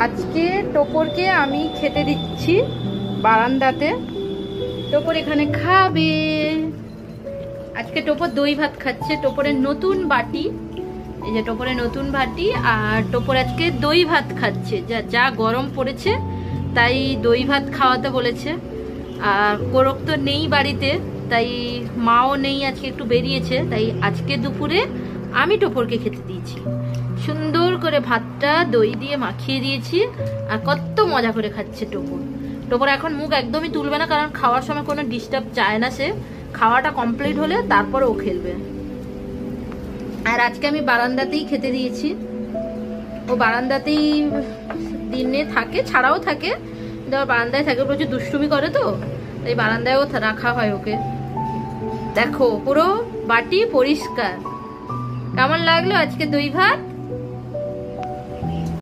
আজকে টোপরকে আমি খেতে দিচ্ছি বারান্দাতে। টোপর এখানে খাবে। আজকে টোপর দই ভাত খাচ্ছে। টোপরের নতুন বাটি, এই যে টোপরের নতুন বাটি। আর টোপর আজকে দই ভাত খাচ্ছে। যা গরম পড়েছে তাই দই ভাত খাওয়াতে বলেছে। আর কোরক তো নেই বাড়িতে, তাই মাও নেই, আজকে একটু বেরিয়েছে। তাই আজকে দুপুরে আমি টোপরকে খেতে দিয়েছি। সুন্দর করে ভাতটা দই দিয়ে মাখিয়ে দিয়েছি। আর কত মজা করে খাচ্ছে টোপর। টোপর এখন মুখ একদমই তুলবে না, কারণ খাওয়ার সময় কোনো ডিস্টার্ব চায় না সে। খাওয়াটা কমপ্লিট হলে তারপর ও খেলবে। আর আজকে আমি বারান্দাতেই খেতে দিয়েছি। ও বারান্দাতেই দিনে থাকে, ছাড়াও থাকে, বারান্দায় থাকে। প্রচুর দুষ্টুমি করে তো, তাই বারান্দায়ও রাখা হয় ওকে। দেখো পুরো বাটি পরিষ্কার। কেমন লাগলো আজকে দই ভাত?